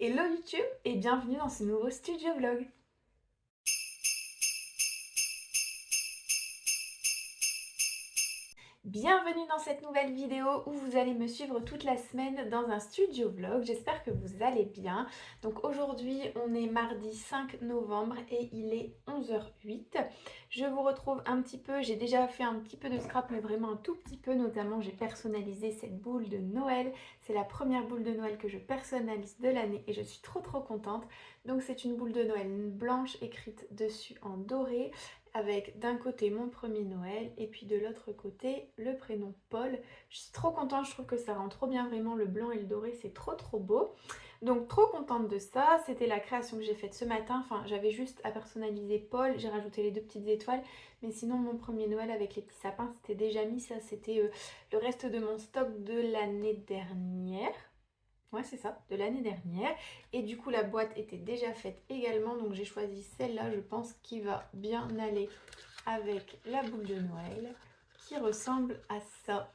Hello YouTube et bienvenue dans ce nouveau studio vlog. Bienvenue dans cette nouvelle vidéo où vous allez me suivre toute la semaine dans un studio vlog. J'espère que vous allez bien. Donc aujourd'hui on est mardi 5 novembre et il est 11h08. Je vous retrouve un petit peu, j'ai déjà fait un petit peu de scrap mais vraiment un tout petit peu. Notamment j'ai personnalisé cette boule de Noël. C'est la première boule de Noël que je personnalise de l'année et je suis trop contente. Donc c'est une boule de Noël blanche écrite dessus en doré, avec d'un côté mon premier Noël et puis de l'autre côté le prénom Paul. Je suis trop contente, je trouve que ça rend trop bien vraiment le blanc et le doré, c'est trop beau. Donc trop contente de ça, c'était la création que j'ai faite ce matin, enfin j'avais juste à personnaliser Paul, j'ai rajouté les deux petites étoiles, mais sinon mon premier Noël avec les petits sapins c'était déjà mis, ça c'était le reste de mon stock de l'année dernière. Ouais, c'est ça, de l'année dernière. Et du coup, la boîte était déjà faite également. Donc, j'ai choisi celle-là, je pense, qui va bien aller avec la boule de Noël, qui ressemble à ça.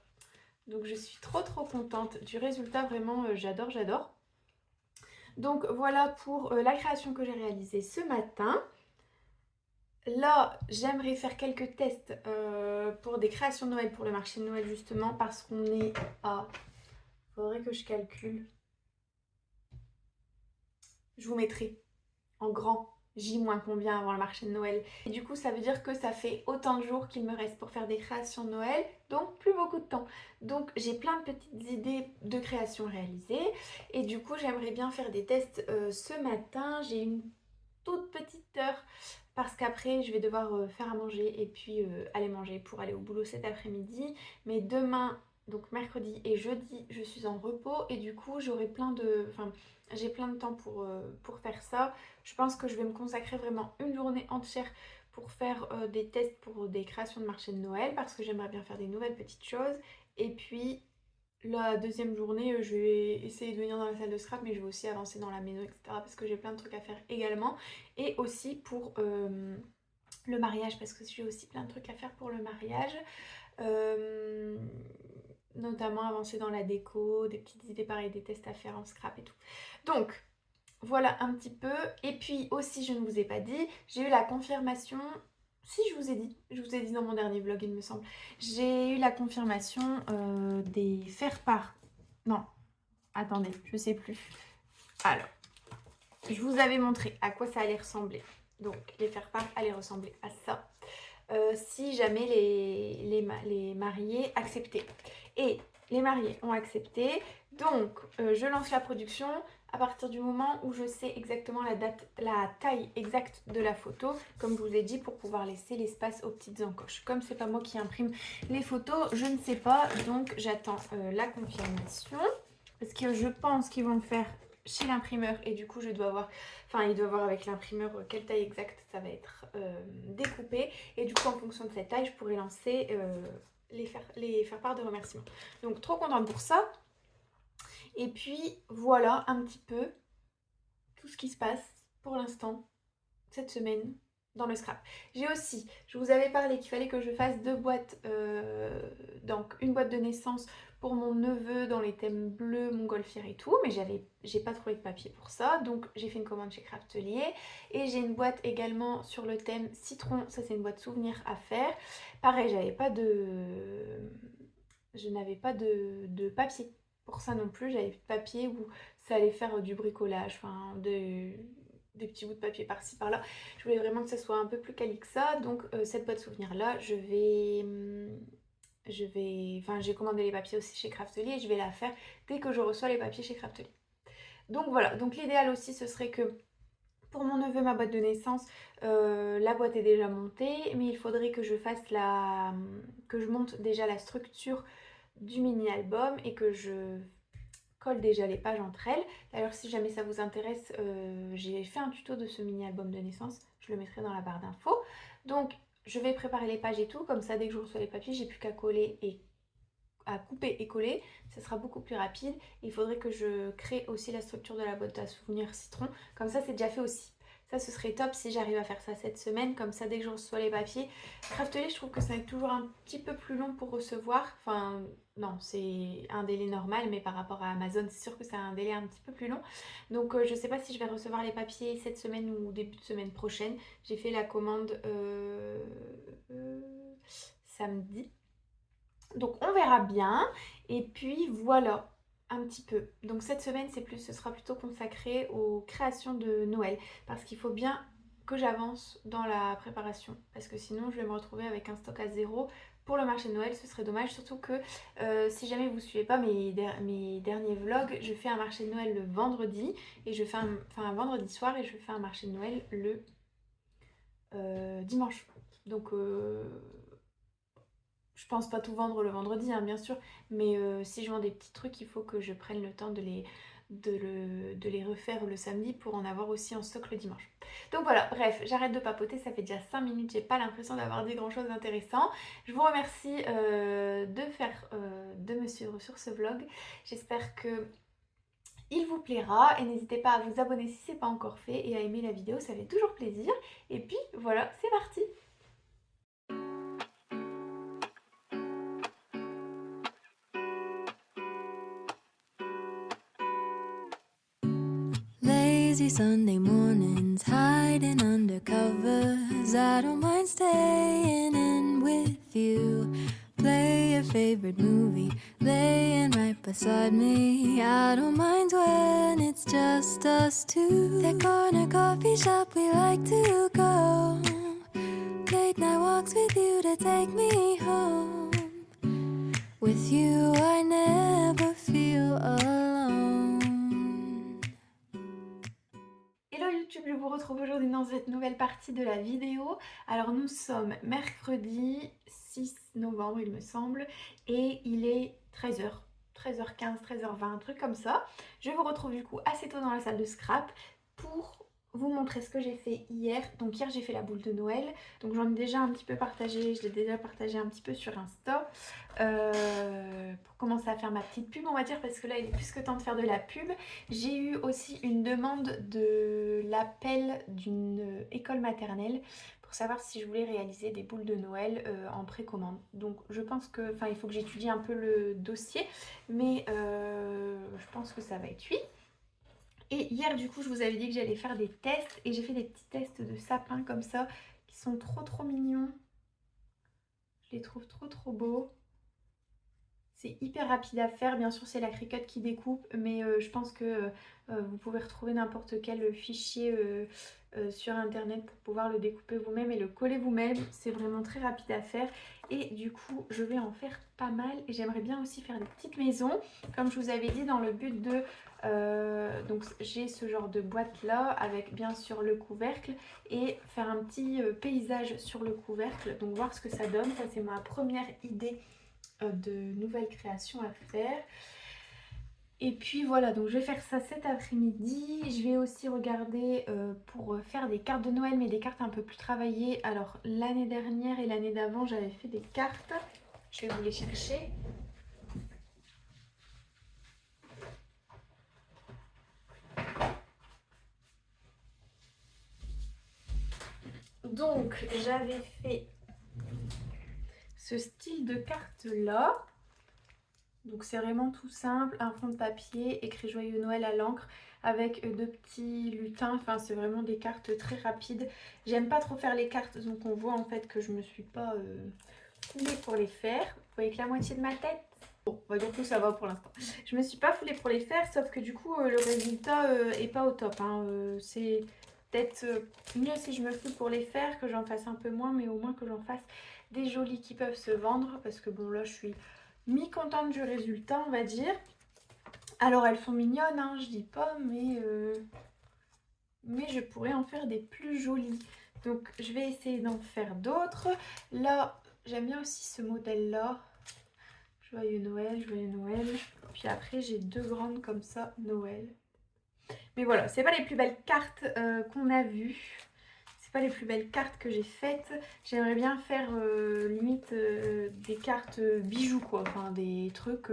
Donc, je suis trop contente du résultat. Vraiment, j'adore. Donc, voilà pour la création que j'ai réalisée ce matin. Là, j'aimerais faire quelques tests pour des créations de Noël, pour le marché de Noël, justement, parce qu'on est à... Faudrait que je calcule. Je vous mettrai en grand J moins combien avant le marché de Noël. Et du coup, ça veut dire que ça fait autant de jours qu'il me reste pour faire des créations de Noël, donc plus beaucoup de temps. Donc j'ai plein de petites idées de création réalisées. Et du coup, j'aimerais bien faire des tests ce matin. J'ai une toute petite heure parce qu'après je vais devoir faire à manger et puis aller manger pour aller au boulot cet après-midi. Mais demain, donc mercredi et jeudi, je suis en repos et du coup j'aurai plein de... Enfin, j'ai plein de temps pour faire ça. Je pense que je vais me consacrer vraiment une journée entière pour faire des tests pour des créations de marché de Noël parce que j'aimerais bien faire des nouvelles petites choses. Et puis la deuxième journée, je vais essayer de venir dans la salle de scrap, mais je vais aussi avancer dans la maison, etc. Parce que j'ai plein de trucs à faire également. Et aussi pour le mariage, parce que j'ai aussi plein de trucs à faire pour le mariage. Euh, Notamment avancer dans la déco, des petites idées pareilles, des tests à faire en scrap et tout. Donc, voilà un petit peu. Et puis aussi, je ne vous ai pas dit, j'ai eu la confirmation. Si, je vous ai dit dans mon dernier vlog, il me semble. J'ai eu la confirmation des faire-part. Non, attendez, je sais plus. Alors, je vous avais montré à quoi ça allait ressembler. Donc, les faire-part allaient ressembler à ça. Si jamais les mariés acceptaient. Et les mariés ont accepté. Donc, je lance la production à partir du moment où je sais exactement la taille exacte de la photo, comme je vous ai dit, pour pouvoir laisser l'espace aux petites encoches. Comme c'est pas moi qui imprime les photos, je ne sais pas, donc j'attends la confirmation. Parce que je pense qu'ils vont le faire chez l'imprimeur et du coup je dois voir, enfin il doit voir avec l'imprimeur quelle taille exacte ça va être découpé et du coup en fonction de cette taille je pourrais lancer les faire part de remerciements. Donc trop contente pour ça. Et puis voilà un petit peu tout ce qui se passe pour l'instant cette semaine dans le scrap. J'ai aussi, je vous avais parlé qu'il fallait que je fasse deux boîtes, donc une boîte de naissance pour mon neveu dans les thèmes bleus, montgolfière et tout, mais j'ai pas trouvé de papier pour ça, donc j'ai fait une commande chez Craftelier et j'ai une boîte également sur le thème citron, ça c'est une boîte souvenir à faire. Pareil, je n'avais pas de papier pour ça non plus, j'avais plus de papier où ça allait faire du bricolage, enfin des petits bouts de papier par-ci par-là. Je voulais vraiment que ça soit un peu plus quali que ça. Donc cette boîte souvenir là, enfin j'ai commandé les papiers aussi chez Craftelier et je vais la faire dès que je reçois les papiers chez Craftelier. Donc voilà, donc l'idéal aussi ce serait que pour mon neveu, ma boîte de naissance, la boîte est déjà montée, mais il faudrait que que je monte déjà la structure du mini-album et que je colle déjà les pages entre elles. D'ailleurs, si jamais ça vous intéresse, j'ai fait un tuto de ce mini-album de naissance, je le mettrai dans la barre d'infos. Donc, je vais préparer les pages et tout, comme ça, dès que je reçois les papiers, j'ai plus qu'à coller et à couper et coller, ça sera beaucoup plus rapide. Il faudrait que je crée aussi la structure de la boîte à souvenirs citron, comme ça c'est déjà fait aussi. Ça, ce serait top si j'arrive à faire ça cette semaine. Comme ça, dès que je reçois les papiers. Craftely, je trouve que ça va être toujours un petit peu plus long pour recevoir. Enfin, non, c'est un délai normal, mais par rapport à Amazon, c'est sûr que c'est un délai un petit peu plus long. Donc, je sais pas si je vais recevoir les papiers cette semaine ou début de semaine prochaine. J'ai fait la commande samedi. Donc on verra bien. Et puis voilà, un petit peu. Donc cette semaine, ce sera plutôt consacré aux créations de Noël. Parce qu'il faut bien que j'avance dans la préparation. Parce que sinon, je vais me retrouver avec un stock à zéro. Pour le marché de Noël, ce serait dommage. Surtout que si jamais vous ne suivez pas mes derniers vlogs, je fais un marché de Noël le vendredi. Et je fais un vendredi soir et je fais un marché de Noël le dimanche. Donc je pense pas tout vendre le vendredi, hein, bien sûr, mais si je vends des petits trucs, il faut que je prenne le temps de les refaire le samedi pour en avoir aussi en stock le dimanche. Donc voilà, bref, j'arrête de papoter, ça fait déjà 5 minutes, j'ai pas l'impression d'avoir dit grand chose d'intéressant. Je vous remercie de me suivre sur ce vlog. J'espère que il vous plaira et n'hésitez pas à vous abonner si c'est pas encore fait et à aimer la vidéo, ça fait toujours plaisir. Et puis voilà, c'est parti! Lazy Sunday mornings, hiding under covers. I don't mind staying in with you. Play your favorite movie, laying right beside me. I don't mind when it's just us two. That corner coffee shop we like to go. Late night walks with you to take me home. With you I never feel alone. Hello YouTube, je vous retrouve aujourd'hui dans cette nouvelle partie de la vidéo. Alors nous sommes mercredi 6 novembre il me semble et il est 13h. 13h15, 13h20, un truc comme ça. Je vous retrouve du coup assez tôt dans la salle de scrap pour vous montrer ce que j'ai fait hier. Donc hier j'ai fait la boule de Noël, donc j'en ai déjà un petit peu partagé, je l'ai déjà partagé un petit peu sur Insta pour commencer à faire ma petite pub on va dire, parce que là il est plus que temps de faire de la pub. J'ai eu aussi une demande de l'appel d'une école maternelle pour savoir si je voulais réaliser des boules de Noël en précommande. Donc je pense que, enfin il faut que j'étudie un peu le dossier, mais je pense que ça va être lui. Et hier du coup je vous avais dit que j'allais faire des tests et j'ai fait des petits tests de sapins comme ça qui sont trop mignons. Je les trouve trop beaux. C'est hyper rapide à faire, bien sûr c'est la Cricut qui découpe, mais je pense que vous pouvez retrouver n'importe quel fichier sur internet pour pouvoir le découper vous-même et le coller vous-même. C'est vraiment très rapide à faire et du coup je vais en faire pas mal et j'aimerais bien aussi faire des petites maisons comme je vous avais dit, dans le but de... donc j'ai ce genre de boîte là avec bien sûr le couvercle et faire un petit paysage sur le couvercle, donc voir ce que ça donne. Ça c'est ma première idée de nouvelles créations à faire. Et puis voilà, donc je vais faire ça cet après-midi. Je vais aussi regarder pour faire des cartes de Noël, mais des cartes un peu plus travaillées. Alors l'année dernière et l'année d'avant, j'avais fait des cartes. Je vais vous les chercher. Donc j'avais fait ce style de carte là. Donc c'est vraiment tout simple, un fond de papier, écrit Joyeux Noël à l'encre avec deux petits lutins. Enfin c'est vraiment des cartes très rapides. J'aime pas trop faire les cartes, donc on voit en fait que je me suis pas foulée pour les faire. Vous voyez que la moitié de ma tête. Bon, on va dire que ça va pour l'instant. Je me suis pas foulée pour les faire, sauf que du coup le résultat est pas au top. Hein. C'est peut-être mieux si je me foule pour les faire, que j'en fasse un peu moins, mais au moins que j'en fasse des jolis qui peuvent se vendre. Parce que bon là je suis mi-contente du résultat on va dire. Alors elles sont mignonnes hein, je dis pas, mais je pourrais en faire des plus jolies. Donc je vais essayer d'en faire d'autres. Là j'aime bien aussi ce modèle là. Joyeux Noël, joyeux Noël. Puis après j'ai deux grandes comme ça, Noël. Mais voilà, c'est pas les plus belles cartes qu'on a vues. C'est pas les plus belles cartes que j'ai faites. J'aimerais bien faire limite des cartes bijoux quoi. Enfin des trucs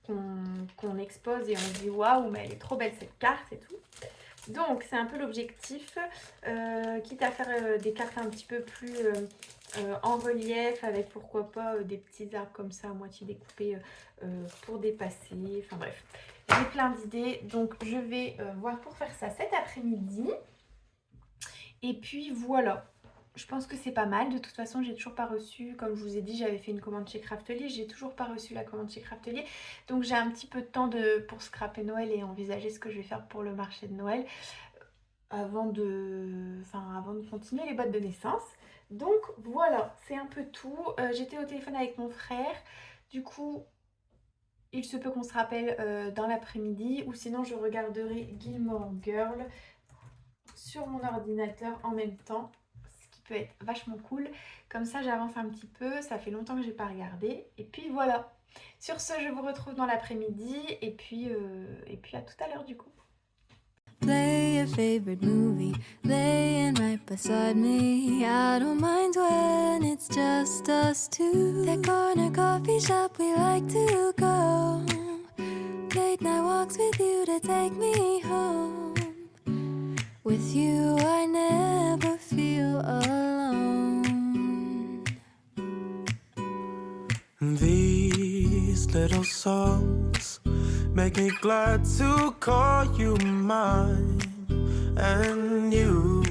qu'on expose et on se dit waouh mais elle est trop belle cette carte et tout. Donc c'est un peu l'objectif, quitte à faire des cartes un petit peu plus en relief avec pourquoi pas des petits arbres comme ça à moitié découpés pour dépasser, enfin bref. J'ai plein d'idées, donc je vais voir pour faire ça cet après-midi. Et puis voilà, je pense que c'est pas mal. De toute façon, j'ai toujours pas reçu, comme je vous ai dit, j'avais fait une commande chez Craftelier, j'ai toujours pas reçu la commande chez Craftelier. Donc j'ai un petit peu de temps pour scraper Noël et envisager ce que je vais faire pour le marché de Noël avant de continuer les boîtes de naissance. Donc voilà, c'est un peu tout. J'étais au téléphone avec mon frère, du coup il se peut qu'on se rappelle dans l'après-midi, ou sinon je regarderai Gilmore Girl sur mon ordinateur en même temps, ce qui peut être vachement cool. Comme ça j'avance un petit peu, ça fait longtemps que j'ai pas regardé. Et puis voilà. Sur ce, je vous retrouve dans l'après-midi et puis à tout à l'heure du coup. Play your favorite movie, laying right beside me. I don't mind when it's just us two. That corner coffee shop we like to go. Late night walks with you to take me home. With you I never feel alone. These little songs make me glad to call you mine. And you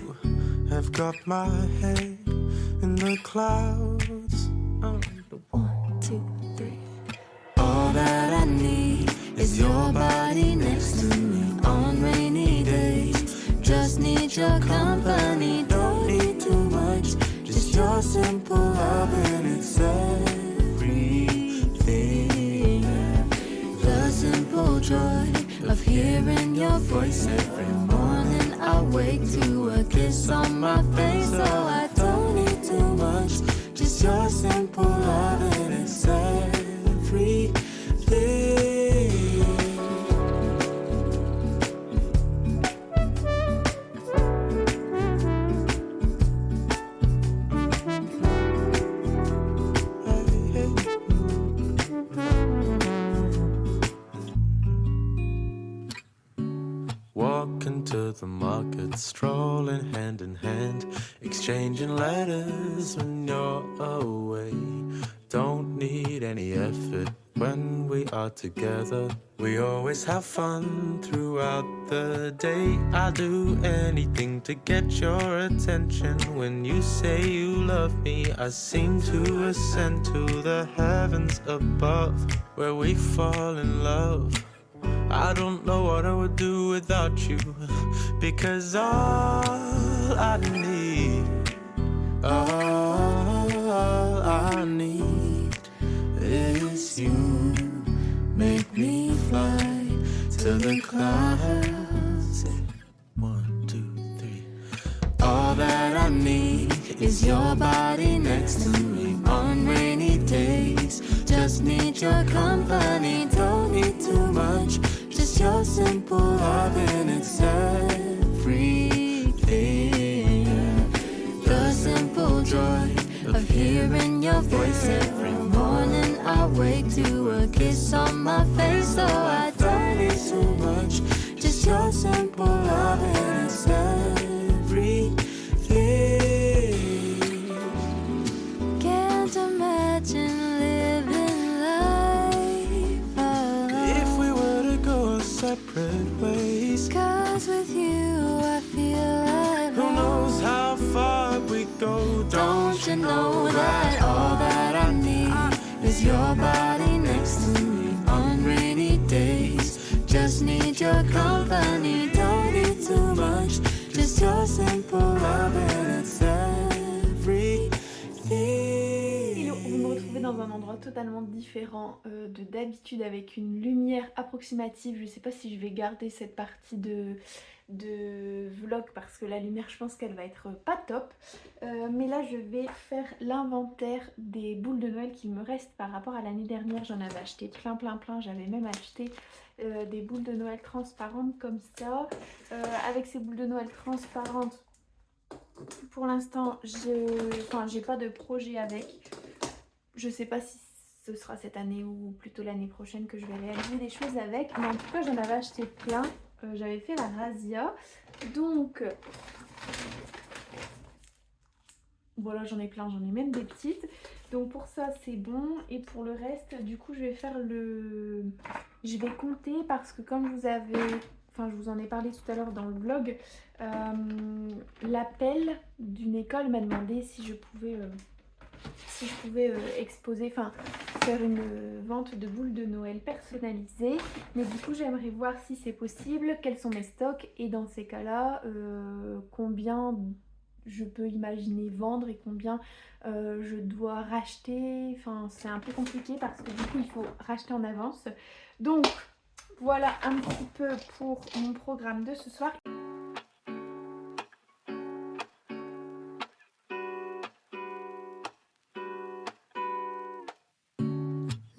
have got my head in the clouds. 1, 2, 3. All that I need is your body next to me on rainy days. Just need your company, don't need too much. Just your simple love and it's everything. The simple joy of hearing your voice every morning. I wake to a kiss on my face, so I don't need too much. Just your simple love and it's everything. Walking to the market, strolling hand in hand, exchanging letters when you're away. Don't need any effort when we are together. We always have fun throughout the day. I'll do anything to get your attention. When you say you love me, I seem to ascend to the heavens above, where we fall in love. I don't know what I would do without you, because all I need is you. Make me fly to the clouds. 1, 2, 3. All that I need is your body next to me on rainy days. Just need your company, don't need too much. Just your simple love and it's everything. The simple joy of hearing your voice every morning. I wake to a kiss on my face, so I don't need too much. Just your simple love and it's everything. Can't imagine living life alone. If we were to go separate ways, 'Cause with you I feel at who home. knows how far we go? Don't you know that all that I need is your body next to me on rainy days? Just need your company, don't need too much. Just your simple love and it's everything. Hello, vous me retrouvez dans un endroit totalement différent de d'habitude, avec une lumière approximative. Je sais pas si je vais garder cette partie de vlog parce que la lumière, je pense qu'elle va être pas top. Mais là je vais faire l'inventaire des boules de Noël qu'il me reste par rapport à l'année dernière. J'en avais acheté plein. J'avais même acheté des boules de Noël transparentes comme ça. Avec ces boules de Noël transparentes, pour l'instant j'ai pas de projet avec. Je sais pas si ce sera cette année ou plutôt l'année prochaine que je vais réaliser des choses avec, mais en tout cas j'en avais acheté plein. J'avais fait la razzia Donc, voilà, j'en ai plein, j'en ai même des petites. Donc pour ça c'est bon. Et pour le reste, du coup je vais faire le... Je vais compter parce que comme je vous en ai parlé tout à l'heure dans le vlog, l'appel d'une école m'a demandé si je pouvais exposer, enfin faire une vente de boules de Noël personnalisées. Mais du coup j'aimerais voir si c'est possible, quels sont mes stocks et dans ces cas-là combien je peux imaginer vendre et combien je dois racheter. Enfin c'est un peu compliqué parce que du coup il faut racheter en avance. Donc voilà un petit peu pour mon programme de ce soir.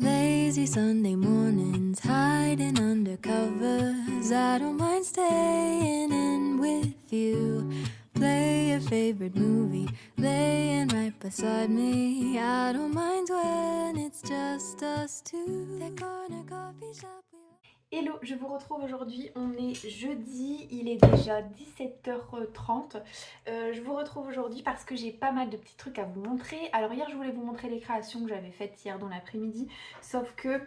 Lazy Sunday mornings, hiding under covers. I don't mind staying in with you. Play your favorite movie, laying right beside me. I don't mind when it's just us two. That corner coffee shop. Hello, je vous retrouve aujourd'hui, on est jeudi, il est déjà 17h30. Je vous retrouve aujourd'hui parce que j'ai pas mal de petits trucs à vous montrer. Alors hier je voulais vous montrer les créations que j'avais faites hier dans l'après-midi, sauf que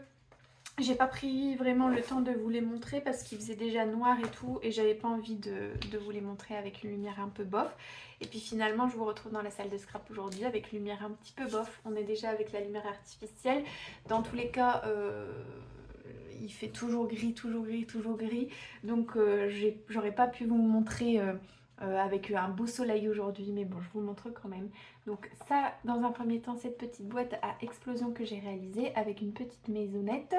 j'ai pas pris vraiment le temps de vous les montrer parce qu'il faisait déjà noir et tout et j'avais pas envie de vous les montrer avec une lumière un peu bof. Et puis finalement je vous retrouve dans la salle de scrap aujourd'hui avec une lumière un petit peu bof. On est déjà avec la lumière artificielle. Dans tous les cas il fait toujours gris, toujours gris, toujours gris. Donc j'aurais pas pu vous montrer avec un beau soleil aujourd'hui, mais bon, je vous montre quand même. Donc ça, dans un premier temps, cette petite boîte à explosion que j'ai réalisée avec une petite maisonnette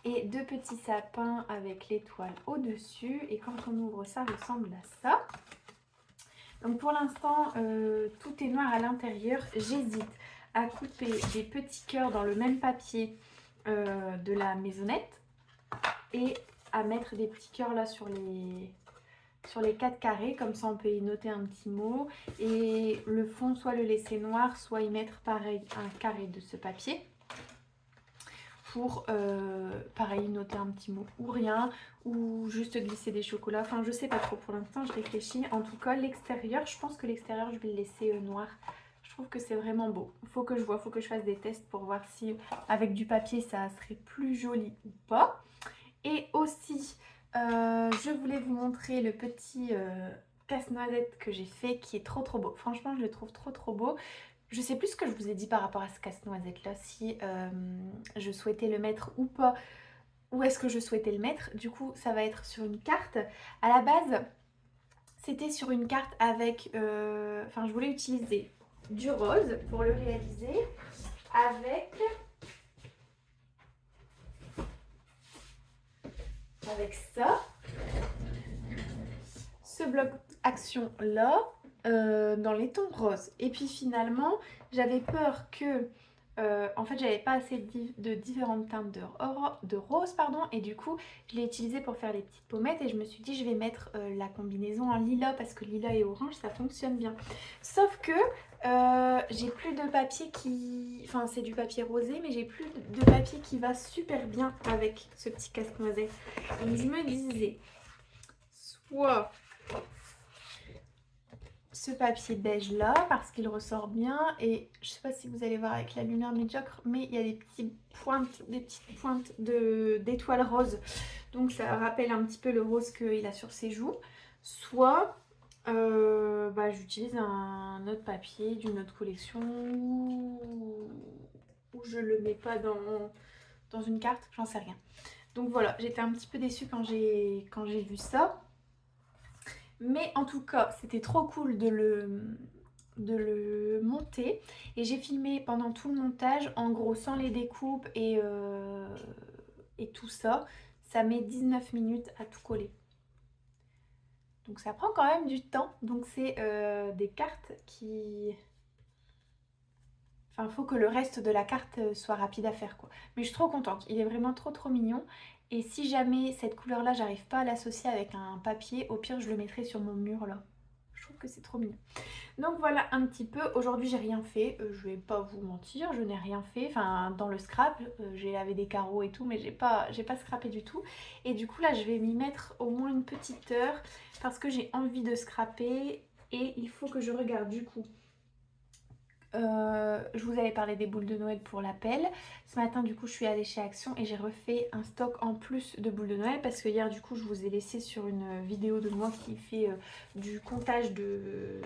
et deux petits sapins avec l'étoile au-dessus. Et quand on ouvre ça, ressemble à ça. Donc pour l'instant, tout est noir à l'intérieur. J'hésite à couper des petits cœurs dans le même papier de la maisonnette et à mettre des petits cœurs là sur les 4 carrés, comme ça on peut y noter un petit mot et le fond soit le laisser noir, soit y mettre pareil un carré de ce papier pour pareil noter un petit mot ou rien, ou juste glisser des chocolats, enfin je sais pas trop pour l'instant, je réfléchis. En tout cas l'extérieur, je pense que l'extérieur je vais le laisser noir. Je trouve que c'est vraiment beau. Faut que je vois, faut que je fasse des tests pour voir si avec du papier ça serait plus joli ou pas. Et aussi, je voulais vous montrer le petit casse-noisette que j'ai fait qui est trop trop beau. Franchement, je le trouve trop trop beau. Je sais plus ce que je vous ai dit par rapport à ce casse-noisette là, si je souhaitais le mettre ou pas. Où est-ce que je souhaitais le mettre? Du coup, ça va être sur une carte. À la base, c'était sur une carte avec... Enfin, je voulais utiliser du rose pour le réaliser avec ça, ce bloc action là dans les tons roses. Et puis finalement j'avais peur que en fait j'avais pas assez de différentes teintes de rose pardon, et du coup je l'ai utilisé pour faire les petites pommettes et je me suis dit je vais mettre la combinaison en lilas parce que lilas et orange ça fonctionne bien. Sauf que j'ai plus de papier qui... Enfin c'est du papier rosé mais j'ai plus de papier qui va super bien avec ce petit casse-noisette. Donc je me disais soit ce papier beige là parce qu'il ressort bien et je sais pas si vous allez voir avec la lumière médiocre mais il y a des petites pointes d'étoiles roses, donc ça rappelle un petit peu le rose qu'il a sur ses joues. Soit j'utilise un autre papier d'une autre collection ou je le mets pas dans une carte, j'en sais rien. Donc voilà, j'étais un petit peu déçue quand j'ai vu ça. Mais en tout cas, c'était trop cool de le monter. Et j'ai filmé pendant tout le montage, en gros sans les découpes et tout ça. Ça met 19 minutes à tout coller. Donc ça prend quand même du temps. Donc c'est des cartes qui... Enfin, il faut que le reste de la carte soit rapide à faire quoi. Mais je suis trop contente. Il est vraiment trop trop mignon. Et si jamais cette couleur là j'arrive pas à l'associer avec un papier, au pire je le mettrai sur mon mur là. Je trouve que c'est trop mignon. Donc voilà un petit peu, aujourd'hui j'ai rien fait, je vais pas vous mentir, je n'ai rien fait, enfin dans le scrap, j'ai lavé des carreaux et tout, mais j'ai pas scrappé du tout. Et du coup là je vais m'y mettre au moins une petite heure parce que j'ai envie de scraper et il faut que je regarde du coup. Je vous avais parlé des boules de Noël pour la pelle. Ce matin du coup je suis allée chez Action et j'ai refait un stock en plus de boules de Noël parce que hier du coup je vous ai laissé sur une vidéo de moi qui fait du comptage de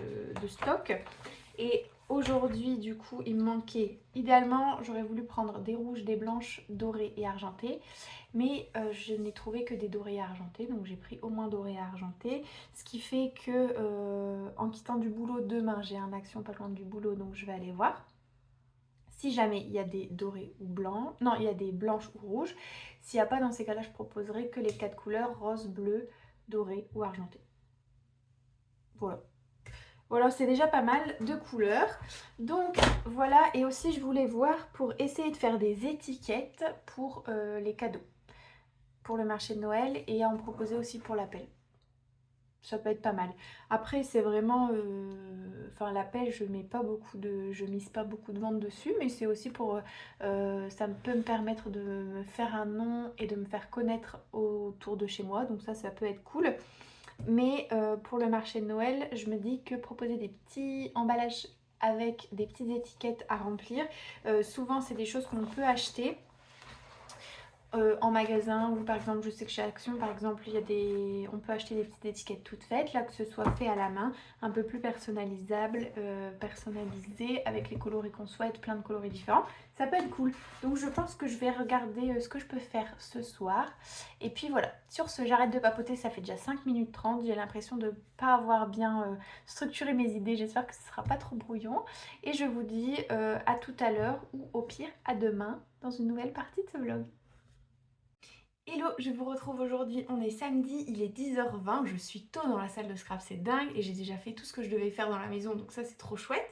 stock. Et aujourd'hui du coup il me manquait, idéalement j'aurais voulu prendre des rouges, des blanches, dorées et argentées. Mais je n'ai trouvé que des dorés et argentés, donc j'ai pris au moins dorés et argentés. Ce qui fait que en quittant du boulot demain, j'ai un Action pas loin du boulot, donc je vais aller voir. Si jamais il y a des dorés ou blancs, non il y a des blanches ou rouges. S'il n'y a pas, dans ces cas-là, je proposerai que les 4 couleurs, rose, bleu, doré ou argenté. Voilà. Voilà, c'est déjà pas mal de couleurs. Donc voilà, et aussi je voulais voir pour essayer de faire des étiquettes pour les cadeaux. Pour le marché de Noël et à en proposer aussi pour l'appel. Ça peut être pas mal. Après c'est vraiment, enfin l'appel je mise pas beaucoup de ventes dessus, mais c'est aussi pour, ça peut me permettre de me faire un nom et de me faire connaître autour de chez moi, donc ça peut être cool. Mais pour le marché de Noël, je me dis que proposer des petits emballages avec des petites étiquettes à remplir, souvent c'est des choses qu'on peut acheter en magasin, ou par exemple je sais que chez Action par exemple on peut acheter des petites étiquettes toutes faites, là que ce soit fait à la main, un peu plus personnalisable, personnalisé avec les coloris qu'on souhaite, plein de coloris différents, ça peut être cool. Donc je pense que je vais regarder ce que je peux faire ce soir. Et puis voilà, sur ce j'arrête de papoter, ça fait déjà 5 minutes 30, j'ai l'impression de ne pas avoir bien structuré mes idées, j'espère que ce sera pas trop brouillon. Et je vous dis à tout à l'heure, ou au pire à demain dans une nouvelle partie de ce vlog. Hello, je vous retrouve aujourd'hui, on est samedi, il est 10h20, je suis tôt dans la salle de scrap, c'est dingue, et j'ai déjà fait tout ce que je devais faire dans la maison, donc ça c'est trop chouette.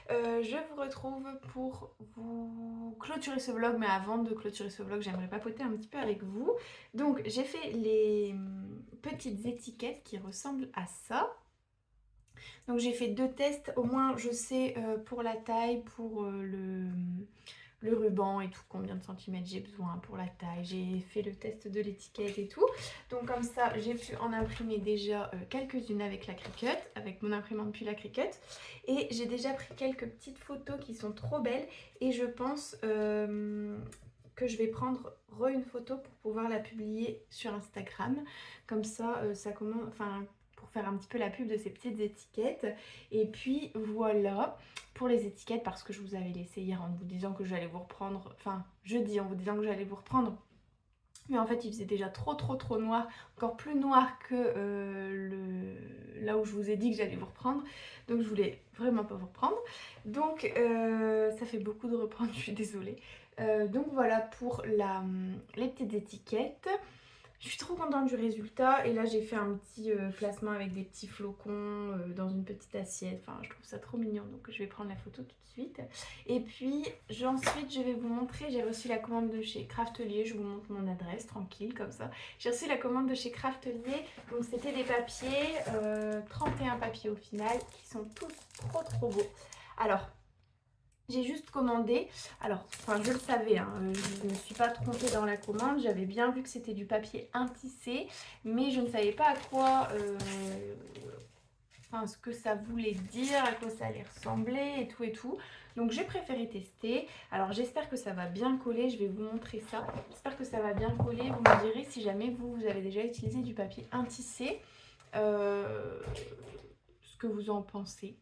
Je vous retrouve pour vous clôturer ce vlog, mais avant de clôturer ce vlog, j'aimerais papoter un petit peu avec vous. Donc j'ai fait les petites étiquettes qui ressemblent à ça. Donc j'ai fait 2 tests, au moins je sais pour la taille, pour le ruban et tout, combien de centimètres j'ai besoin pour la taille. J'ai fait le test de l'étiquette et tout. Donc comme ça, j'ai pu en imprimer déjà quelques-unes avec la Cricut, avec mon imprimante puis la Cricut. Et j'ai déjà pris quelques petites photos qui sont trop belles. Et je pense que je vais prendre une photo pour pouvoir la publier sur Instagram. Comme ça, ça commence... Enfin, pour faire un petit peu la pub de ces petites étiquettes. Et puis voilà pour les étiquettes, parce que je vous avais laissé hier en vous disant que j'allais vous reprendre, enfin jeudi en vous disant que j'allais vous reprendre, mais en fait il faisait déjà trop noir, encore plus noir que là où je vous ai dit que j'allais vous reprendre, donc je voulais vraiment pas vous reprendre, donc ça fait beaucoup de reprendre, je suis désolée. Donc voilà pour les petites étiquettes. Je suis trop contente du résultat, et là j'ai fait un petit placement avec des petits flocons dans une petite assiette, enfin je trouve ça trop mignon, donc je vais prendre la photo tout de suite. Et puis ensuite je vais vous montrer, j'ai reçu la commande de chez Craftelier, je vous montre mon adresse tranquille comme ça. J'ai reçu la commande de chez Craftelier, donc c'était des papiers, 31 papiers au final, qui sont tous trop beaux. Alors j'ai juste commandé, alors enfin je le savais, hein, je ne me suis pas trompée dans la commande, j'avais bien vu que c'était du papier intissé, mais je ne savais pas à quoi, enfin ce que ça voulait dire, à quoi ça allait ressembler et tout. Donc j'ai préféré tester. Alors j'espère que ça va bien coller, je vais vous montrer ça. J'espère que ça va bien coller, vous me direz si jamais vous avez déjà utilisé du papier intissé, ce que vous en pensez.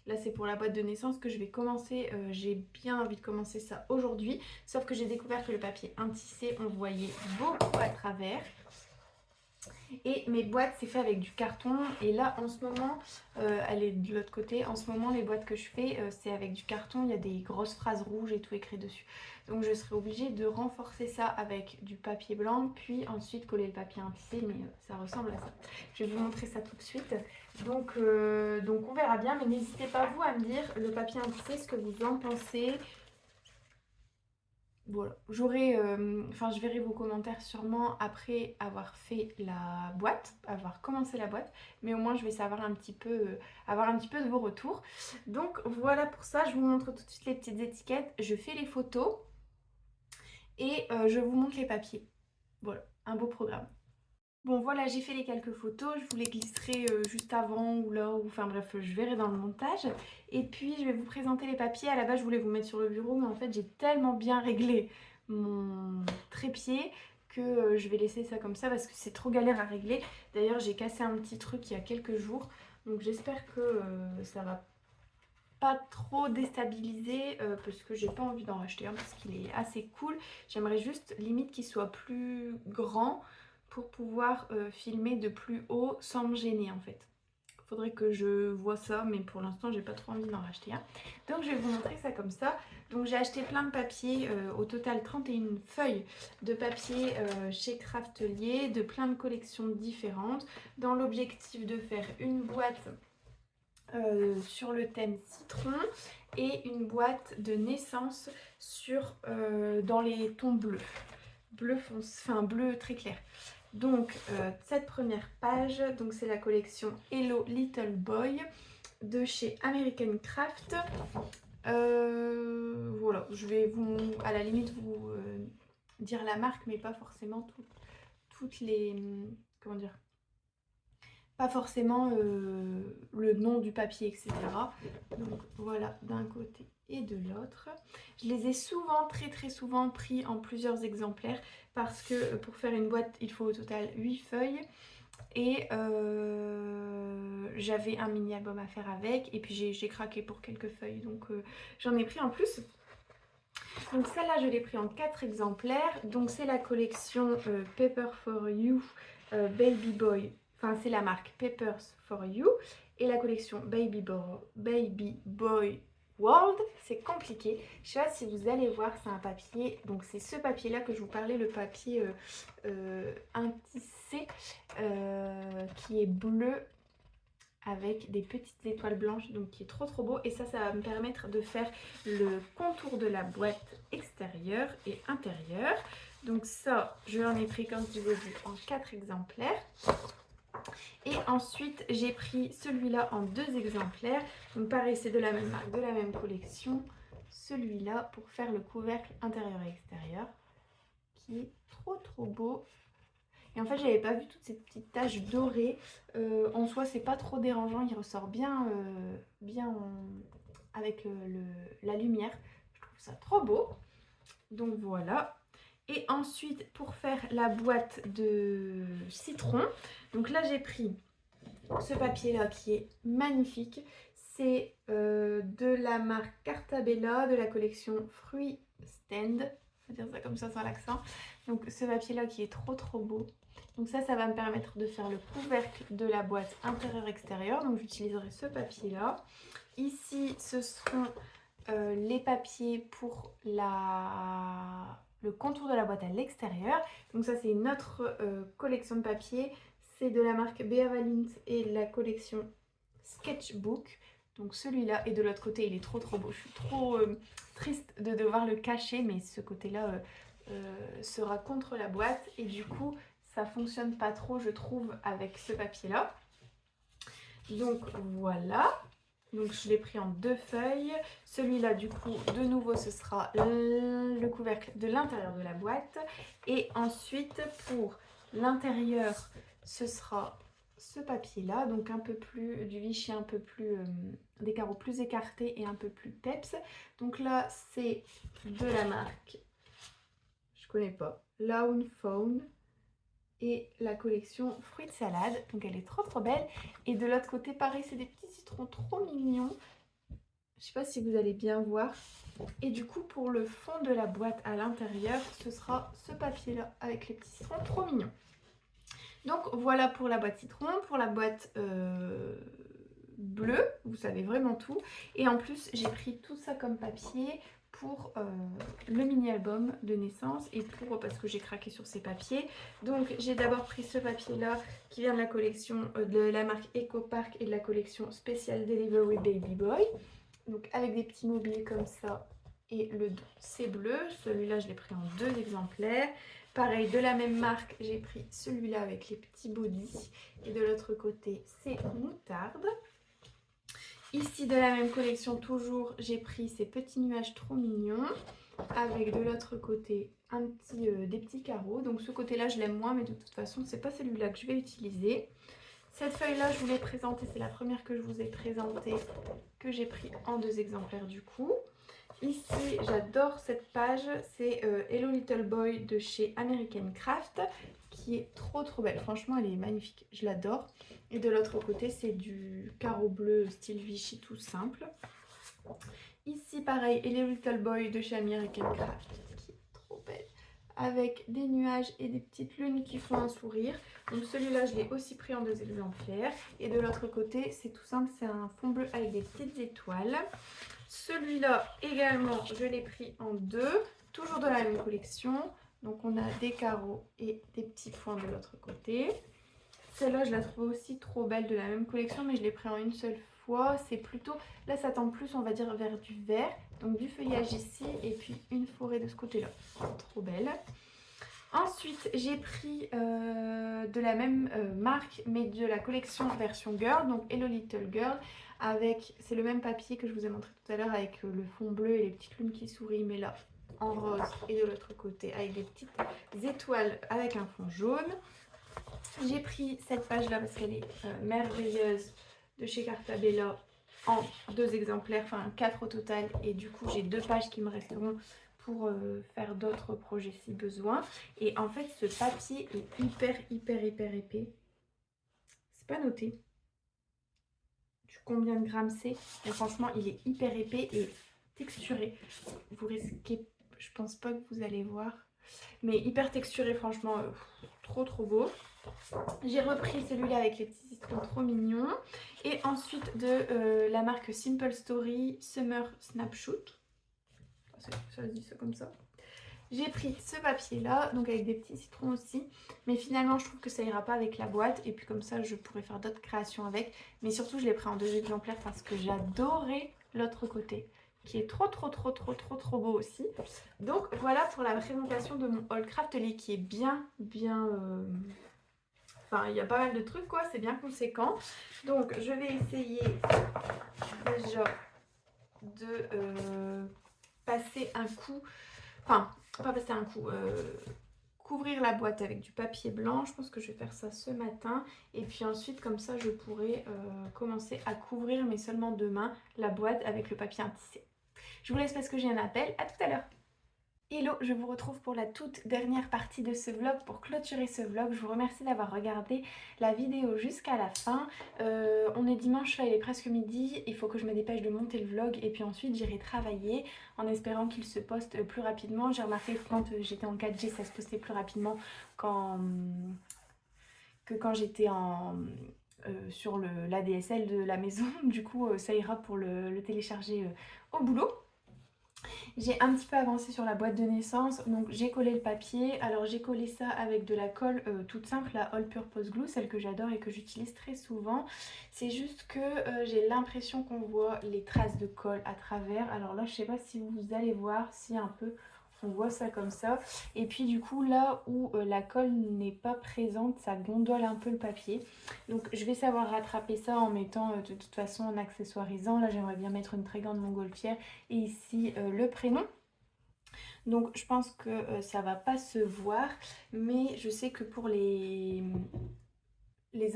Là c'est pour la boîte de naissance que je vais commencer, j'ai bien envie de commencer ça aujourd'hui. Sauf que j'ai découvert que le papier intissé, on voyait beaucoup à travers. Et mes boîtes c'est fait avec du carton, et là en ce moment, elle est de l'autre côté, en ce moment les boîtes que je fais c'est avec du carton, il y a des grosses phrases rouges et tout écrit dessus. Donc je serai obligée de renforcer ça avec du papier blanc, puis ensuite coller le papier intissé, mais ça ressemble à ça. Je vais vous montrer ça tout de suite. Donc on verra bien, mais n'hésitez pas vous à me dire le papier intissé, ce que vous en pensez. voilà, je verrai vos commentaires sûrement après avoir fait la boîte, avoir commencé la boîte, mais au moins je vais savoir avoir un petit peu de vos retours. Donc voilà pour ça, je vous montre tout de suite les petites étiquettes, je fais les photos et je vous montre les papiers. Voilà, un beau programme. Bon voilà, j'ai fait les quelques photos, je vous les glisserai juste avant ou là, ou enfin bref, je verrai dans le montage. Et puis je vais vous présenter les papiers. À la base, je voulais vous mettre sur le bureau, mais en fait, j'ai tellement bien réglé mon trépied que je vais laisser ça comme ça parce que c'est trop galère à régler. D'ailleurs, j'ai cassé un petit truc il y a quelques jours, donc j'espère que ça va pas trop déstabiliser parce que j'ai pas envie d'en racheter un parce qu'il est assez cool. J'aimerais juste limite qu'il soit plus grand pour pouvoir filmer de plus haut sans me gêner en fait. Faudrait que je vois ça, mais pour l'instant j'ai pas trop envie d'en racheter un. Donc je vais vous montrer ça comme ça. Donc j'ai acheté plein de papiers, au total 31 feuilles de papier chez Craftelier, de plein de collections différentes, dans l'objectif de faire une boîte sur le thème citron et une boîte de naissance dans les tons bleus. Bleu foncé, enfin bleu très clair. Donc cette première page, donc c'est la collection Hello Little Boy de chez American Craft. Voilà, je vais à la limite vous dire la marque, mais pas forcément toutes les, comment dire, pas forcément le nom du papier, etc. Donc voilà, d'un côté et de l'autre. Je les ai souvent, très souvent pris en plusieurs exemplaires parce que pour faire une boîte, il faut au total 8 feuilles. Et j'avais un mini album à faire avec et puis j'ai craqué pour quelques feuilles, donc j'en ai pris en plus. Donc celle-là, je l'ai pris en 4 exemplaires. Donc c'est la collection Paper for You Baby Boy. Enfin, c'est la marque Papers for You. Et la collection Baby Boy World. C'est compliqué. Je sais pas si vous allez voir, c'est un papier. Donc c'est ce papier-là que je vous parlais, le papier intissé qui est bleu avec des petites étoiles blanches, donc qui est trop beau. Et ça va me permettre de faire le contour de la boîte extérieure et intérieure. Donc ça, je l'en ai pris, comme je vous ai dit, en 4 exemplaires. Et ensuite, j'ai pris celui-là en 2 exemplaires. Donc pareil, c'est de la même marque, de la même collection. Celui-là pour faire le couvercle intérieur et extérieur, qui est trop beau. Et en fait, j'avais pas vu toutes ces petites taches dorées. En soi, c'est pas trop dérangeant. Il ressort bien, avec la lumière. Je trouve ça trop beau. Donc voilà. Et ensuite, pour faire la boîte de citron, donc là, j'ai pris ce papier-là qui est magnifique. C'est de la marque Cartabella, de la collection Fruit Stand. On va dire ça comme ça sans l'accent. Donc ce papier-là qui est trop beau. Donc ça va me permettre de faire le couvercle de la boîte intérieur-extérieur. Donc j'utiliserai ce papier-là. Ici, ce seront les papiers pour le contour de la boîte à l'extérieur. Donc ça, c'est une autre collection de papier. C'est de la marque Bea Valint et de la collection Sketchbook. Donc celui-là, et de l'autre côté, il est trop beau. Je suis trop triste de devoir le cacher, mais ce côté-là sera contre la boîte. Et du coup, ça fonctionne pas trop, je trouve, avec ce papier-là. Donc voilà. Donc je l'ai pris en 2 feuilles. Celui-là, du coup, de nouveau, ce sera le couvercle de l'intérieur de la boîte. Et ensuite, pour l'intérieur, ce sera ce papier-là. Donc un peu plus, du Vichy un peu plus, des carreaux plus écartés et un peu plus peps. Donc là, c'est de la marque, je connais pas, Lawn Fawn. Et la collection Fruits de Salade, donc elle est trop belle. Et de l'autre côté, pareil, c'est des petits citrons trop mignons. Je sais pas si vous allez bien voir. Et du coup, pour le fond de la boîte à l'intérieur, ce sera ce papier-là avec les petits citrons trop mignons. Donc voilà pour la boîte citron. Pour la boîte bleue, vous savez vraiment tout. Et en plus, j'ai pris tout ça comme papier pour le mini-album de naissance et parce que j'ai craqué sur ces papiers. Donc j'ai d'abord pris ce papier-là qui vient de la collection de la marque EcoPark et de la collection Special Delivery Baby Boy. Donc avec des petits mobiliers comme ça, et le dos c'est bleu. Celui-là je l'ai pris en 2 exemplaires. Pareil, de la même marque, j'ai pris celui-là avec les petits bodys. Et de l'autre côté, c'est moutarde. Ici, de la même collection, toujours, j'ai pris ces petits nuages trop mignons. Avec de l'autre côté, des petits carreaux. Donc ce côté-là, je l'aime moins, mais de toute façon, c'est pas celui-là que je vais utiliser. Cette feuille-là, je vous l'ai présentée. C'est la première que je vous ai présentée, que j'ai pris en 2 exemplaires du coup. Ici, j'adore cette page, c'est Hello Little Boy de chez American Craft, qui est trop belle. Franchement, elle est magnifique, je l'adore. Et de l'autre côté, c'est du carreau bleu style Vichy tout simple. Ici, pareil, Hello Little Boy de chez American Craft, qui est trop belle, avec des nuages et des petites lunes qui font un sourire. Donc celui-là, je l'ai aussi pris en 2 exemplaires. Et de l'autre côté, c'est tout simple, c'est un fond bleu avec des petites étoiles. Celui-là également, je l'ai pris en 2, toujours de la même collection. Donc on a des carreaux et des petits points de l'autre côté. Celle-là, je la trouve aussi trop belle, de la même collection, mais je l'ai pris en une seule fois. C'est plutôt, là ça tend plus, on va dire, vers du vert. Donc du feuillage ici et puis une forêt de ce côté-là. Trop belle. Ensuite, j'ai pris de la même marque, mais de la collection version Girl, donc Hello Little Girl. Avec, c'est le même papier que je vous ai montré tout à l'heure avec le fond bleu et les petites lunes qui sourient, mais là en rose, et de l'autre côté avec des petites étoiles avec un fond jaune. J'ai pris cette page là parce qu'elle est merveilleuse, de chez Cartabella, en 2 exemplaires, enfin 4 au total, et du coup j'ai 2 pages qui me resteront pour faire d'autres projets si besoin. Et en fait ce papier est hyper épais. C'est pas noté combien de grammes c'est, mais franchement il est hyper épais et texturé. Vous risquez, je pense pas que vous allez voir, mais hyper texturé, franchement trop beau. J'ai repris celui-là avec les petits citrons trop mignons. Et ensuite de la marque Simple Story Summer Snapshot, ça se dit ça comme ça. J'ai pris ce papier là, donc avec des petits citrons aussi, mais finalement je trouve que ça ira pas avec la boîte, et puis comme ça je pourrais faire d'autres créations avec. Mais surtout je l'ai pris en 2 exemplaires parce que j'adorais l'autre côté, qui est trop beau aussi. Donc voilà pour la présentation de mon haul Craftly, qui est bien enfin il y a pas mal de trucs quoi, c'est bien conséquent. Donc je vais essayer déjà de passer un coup, enfin pas passer un coup, couvrir la boîte avec du papier blanc. Je pense que je vais faire ça ce matin, et puis ensuite comme ça je pourrai commencer à couvrir, mais seulement demain, la boîte avec le papier intissé. Je vous laisse parce que j'ai un appel, à tout à l'heure. Hello, je vous retrouve pour la toute dernière partie de ce vlog, pour clôturer ce vlog. Je vous remercie d'avoir regardé la vidéo jusqu'à la fin. On est dimanche, là il est presque midi, il faut que je me dépêche de monter le vlog, et puis ensuite j'irai travailler en espérant qu'il se poste plus rapidement. J'ai remarqué que quand j'étais en 4G, ça se postait plus rapidement que quand j'étais sur l'ADSL de la maison. Du coup ça ira pour le télécharger au boulot. J'ai un petit peu avancé sur la boîte de naissance, donc j'ai collé le papier. Alors j'ai collé ça avec de la colle toute simple, la All Purpose Glue, celle que j'adore et que j'utilise très souvent. C'est juste que j'ai l'impression qu'on voit les traces de colle à travers. Alors là je sais pas si vous allez voir, si un peu on voit ça comme ça. Et puis du coup là où la colle n'est pas présente, ça gondole un peu le papier. Donc je vais savoir rattraper ça en mettant de toute façon en accessoirisant. Là j'aimerais bien mettre une très grande montgolfière et ici le prénom. Donc je pense que ça va pas se voir, mais je sais que pour les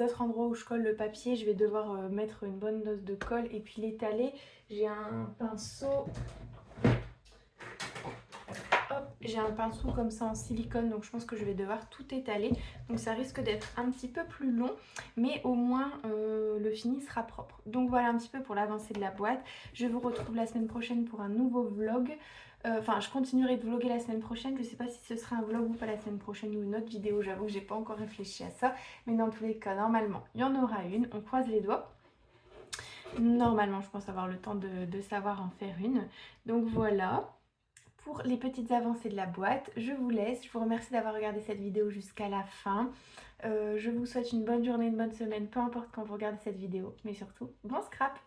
autres endroits où je colle le papier, je vais devoir mettre une bonne dose de colle et puis l'étaler. J'ai un pinceau. J'ai un pinceau comme ça en silicone, donc je pense que je vais devoir tout étaler. Donc ça risque d'être un petit peu plus long, mais au moins le fini sera propre. Donc voilà un petit peu pour l'avancée de la boîte. Je vous retrouve la semaine prochaine pour un nouveau vlog. Enfin, je continuerai de vlogger la semaine prochaine. Je sais pas si ce sera un vlog ou pas la semaine prochaine, ou une autre vidéo. J'avoue que j'ai pas encore réfléchi à ça. Mais dans tous les cas, normalement, il y en aura une. On croise les doigts. Normalement, je pense avoir le temps de savoir en faire une. Donc voilà. Pour les petites avancées de la boîte, je vous laisse. Je vous remercie d'avoir regardé cette vidéo jusqu'à la fin. Je vous souhaite une bonne journée, une bonne semaine, peu importe quand vous regardez cette vidéo. Mais surtout, bon scrap!